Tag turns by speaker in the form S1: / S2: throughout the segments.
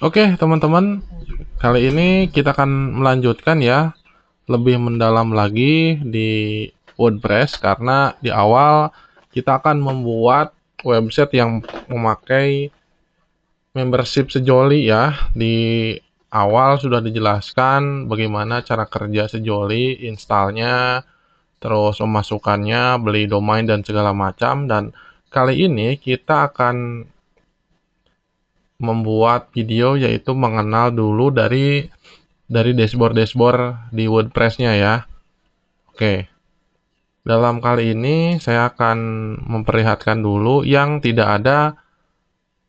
S1: Oke, teman-teman, kali ini kita akan melanjutkan ya, lebih mendalam lagi di WordPress karena di awal kita akan membuat website yang memakai membership sejoli ya. Di awal sudah dijelaskan bagaimana cara kerja sejoli, installnya, terus memasukkannya, beli domain dan segala macam. Dan kali ini kita akan membuat video yaitu mengenal dulu dari dashboard-dashboard di WordPress-nya ya. Oke, dalam kali ini saya akan memperlihatkan dulu yang tidak ada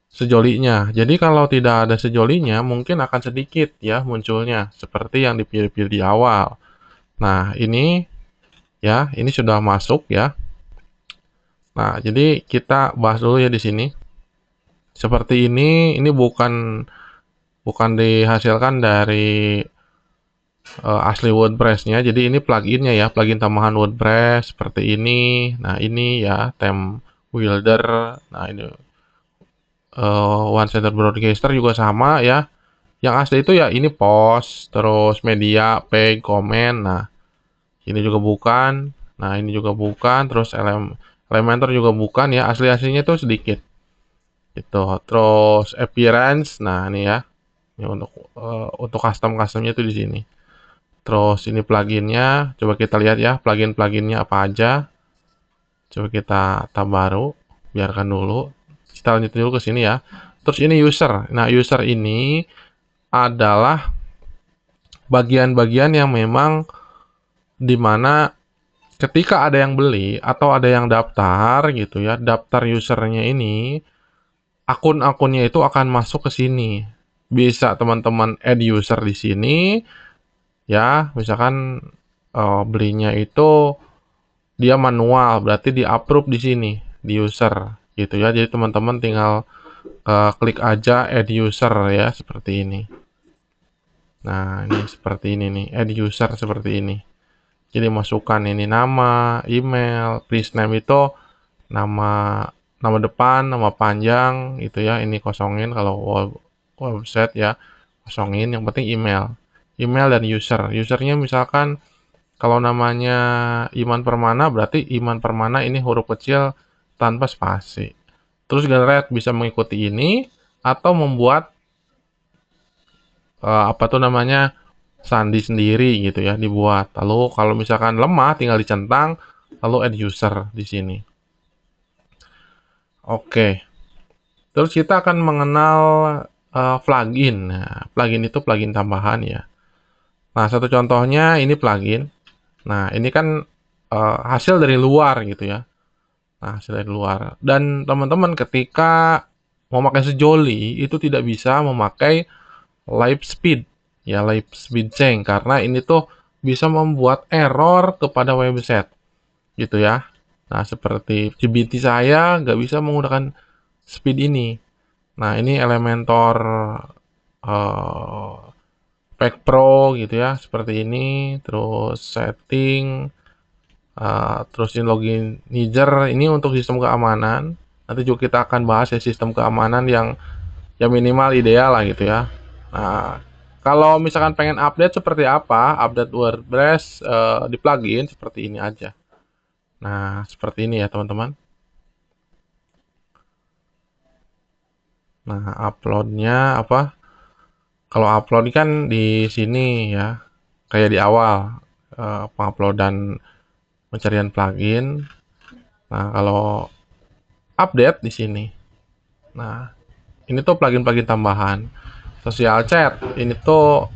S1: sejolinya. Jadi kalau tidak ada sejolinya mungkin akan sedikit ya munculnya seperti yang dipilih-pilih di awal. Nah, ini ya, ini sudah masuk ya. Nah, jadi kita bahas dulu ya di sini. Seperti ini bukan bukan dihasilkan dari asli WordPress-nya. Jadi ini plugin-nya ya, plugin tambahan WordPress seperti ini. Nah, ini ya theme builder. Nah, ini one center broadcaster juga sama ya. Yang asli itu ya ini post, terus media, page, komen. Nah, ini juga bukan. Nah, ini juga bukan. Terus Elementor juga bukan ya. Asli-aslinya itu sedikit. Itu. Terus appearance. Nah, ini ya. Ini untuk custom-customnya itu di sini. Terus ini pluginnya, coba kita lihat ya, plugin-pluginnya apa aja. Coba kita tab baru, biarkan dulu. Kita lanjut dulu ke sini ya. Terus ini user. Nah, user ini adalah bagian-bagian yang memang dimana ketika ada yang beli atau ada yang daftar gitu ya, daftar usernya ini, akun-akunnya itu akan masuk ke sini. Bisa teman-teman add user di sini, ya, misalkan belinya itu dia manual, berarti di-approve di sini, di user, gitu ya. Jadi teman-teman tinggal klik aja add user ya, seperti ini. Nah, ini seperti ini nih, add user seperti ini. Jadi masukkan ini nama, email, first name itu nama nama depan, nama panjang gitu ya. Ini kosongin kalau website ya, kosongin. Yang penting email. Email dan user. Usernya misalkan kalau namanya Iman Permana, berarti Iman Permana ini huruf kecil tanpa spasi. Terus generate bisa mengikuti ini atau membuat apa tuh namanya sandi sendiri gitu ya dibuat. Lalu kalau misalkan lemah tinggal dicentang lalu add user di sini. Oke. Terus kita akan mengenal plugin. Nah, plugin itu plugin tambahan ya. Nah, satu contohnya ini plugin. Nah, ini kan hasil dari luar gitu ya. Nah, hasil dari luar. Dan teman-teman ketika mau pakai sejoli itu tidak bisa memakai live speed ya, live speed change karena ini tuh bisa membuat error kepada website gitu ya. Nah, seperti GBT saya nggak bisa menggunakan speed ini. Nah, ini Elementor eh, Pack Pro gitu ya, seperti ini. Terus setting, terus ini login manager ini untuk sistem keamanan. Nanti juga kita akan bahas ya sistem keamanan yang ya minimal ideal lah gitu ya. Nah, kalau misalkan pengen update seperti apa, update WordPress di plugin seperti ini aja. Nah, seperti ini ya teman-teman. Nah, uploadnya apa? Kalau upload kan di sini ya, kayak di awal penguploadan pencarian plugin. Nah, kalau update di sini. Nah, ini tuh plugin-plugin tambahan. Social chat, ini tuh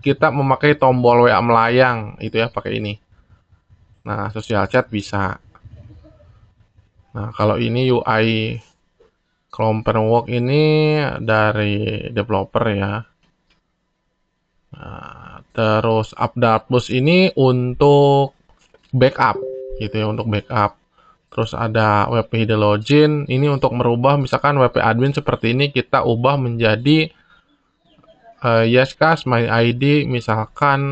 S1: kita memakai tombol WA melayang itu ya pakai ini. Nah, social chat bisa. Nah, kalau ini UI Chrome Framework ini dari developer ya. Nah, terus Update Plus ini untuk backup gitu ya, untuk backup. Terus ada WP Hide Login ini untuk merubah misalkan WP admin seperti ini kita ubah menjadi Yescast My ID misalkan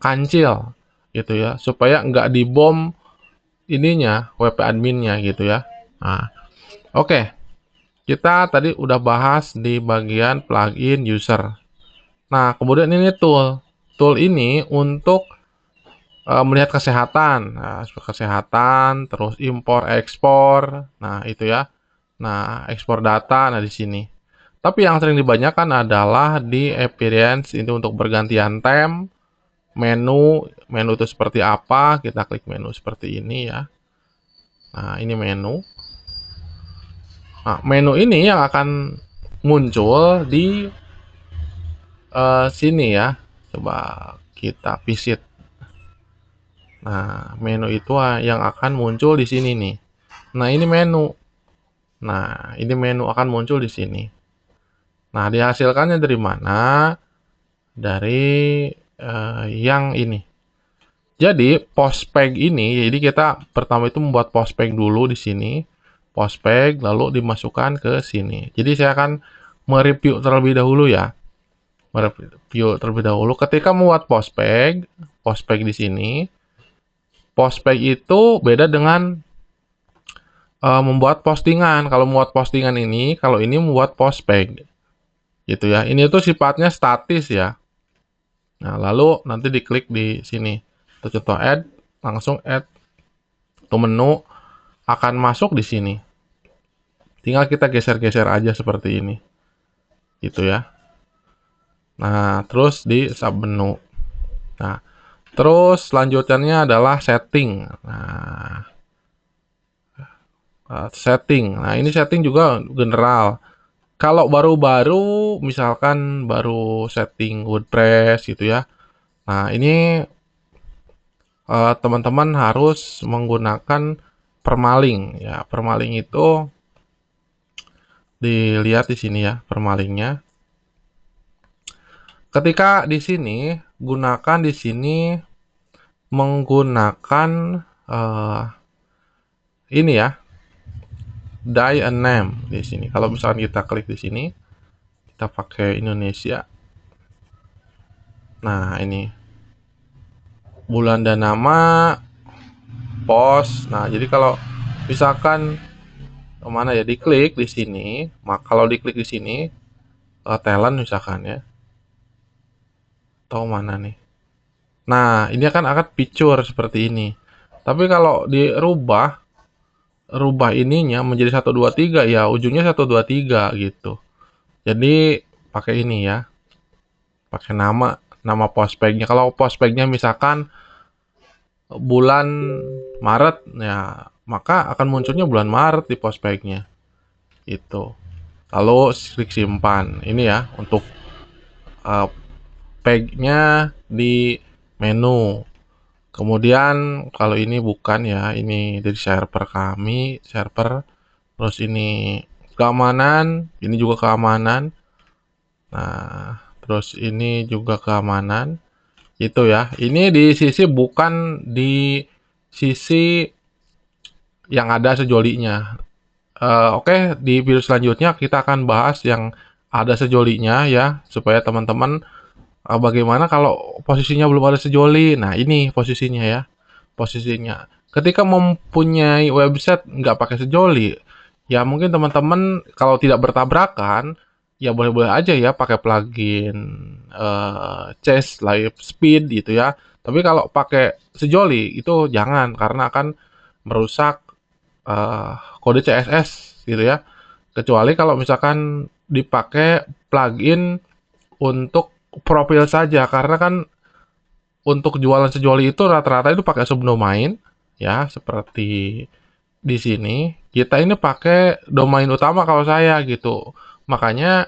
S1: kancil gitu ya, supaya nggak dibom ininya WP adminnya gitu ya. Nah, oke. Kita tadi udah bahas di bagian plugin user. Nah, kemudian ini tool. Tool ini untuk melihat kesehatan. Nah, kesehatan, terus impor ekspor. Nah, itu ya. Nah, ekspor data nah di sini. Tapi yang sering dibanyakan adalah di appearance ini untuk bergantian tab, menu itu seperti apa, kita klik menu seperti ini ya. Nah, ini menu. Nah, menu ini yang akan muncul di sini ya. Coba kita visit. Nah, menu itu yang akan muncul di sini nih. Nah, ini menu. Nah, ini menu akan muncul di sini. Nah, dihasilkannya dari mana? Dari yang ini. Jadi, postpag ini, jadi kita pertama itu membuat postpag dulu di sini. Postpag, lalu dimasukkan ke sini. Jadi, saya akan mereview terlebih dahulu ya. Mereview terlebih dahulu. Ketika membuat postpag, postpag di sini, postpag itu beda dengan membuat postingan. Kalau membuat postingan ini, kalau ini membuat postpag. Gitu ya. Ini tuh sifatnya statis ya. Nah, lalu nanti diklik di sini. Untuk contoh add, langsung add ke menu akan masuk di sini. Tinggal kita geser-geser aja seperti ini. Gitu ya. Nah, terus di submenu. Nah, terus selanjutnya adalah setting. Nah, setting. Nah, ini setting juga general. Kalau baru-baru, misalkan baru setting WordPress gitu ya. Nah, ini teman-teman harus menggunakan permaling ya. Permaling itu dilihat di sini ya, permalingnya. Ketika di sini, gunakan di sini menggunakan ini ya, die a name di sini. Kalau misalkan kita klik di sini, kita pakai Indonesia. Nah, ini bulan dan nama, post. Nah, jadi kalau misalkan kemana ya, diklik di sini, maka kalau diklik di sini, talent misalkan ya, atau mana nih. Nah, ini akan picture seperti ini. Tapi kalau rubah ininya menjadi 123 ya ujungnya 123 gitu. Jadi pakai ini ya. Pakai nama postpagnya. Kalau postpagnya misalkan bulan Maret ya, maka akan munculnya bulan Maret di postpagnya. Itu. Lalu klik simpan. Ini ya untuk pagnya di menu. Kemudian kalau ini bukan ya, ini dari server kami, server. Terus ini keamanan, ini juga keamanan. Nah, terus ini juga keamanan. Itu ya. Ini di sisi bukan di sisi yang ada sejolinya. Oke, di video selanjutnya kita akan bahas yang ada sejolinya ya, supaya teman-teman bagaimana kalau posisinya belum ada sejoli. Nah, ini posisinya ya. Posisinya. Ketika mempunyai website nggak pakai sejoli, ya mungkin teman-teman kalau tidak bertabrakan, ya boleh-boleh aja ya pakai plugin Chase Live Speed gitu ya. Tapi kalau pakai sejoli itu jangan karena akan merusak kode CSS gitu ya. Kecuali kalau misalkan dipakai plugin untuk profil saja karena kan untuk jualan sejoli itu rata-rata itu pakai subdomain ya, seperti di sini. Kita ini pakai domain utama kalau saya gitu. Makanya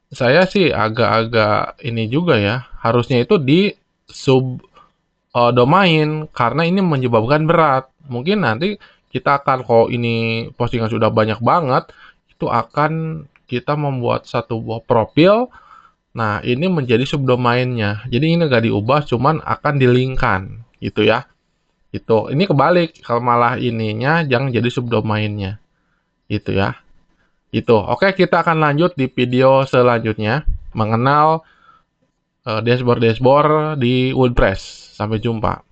S1: saya sih agak-agak ini juga ya, harusnya itu di sub domain karena ini menyebabkan berat. Mungkin nanti kita akan kalau ini postingan sudah banyak banget, itu akan kita membuat satu buah profil. Nah, ini menjadi subdomainnya. Jadi ini nggak diubah, cuman akan dilingkan, gitu ya. Itu. Ini kebalik, kalau malah ininya jangan jadi subdomainnya, gitu ya. Itu. Oke, kita akan lanjut di video selanjutnya mengenal dashboard-dashboard di WordPress. Sampai jumpa.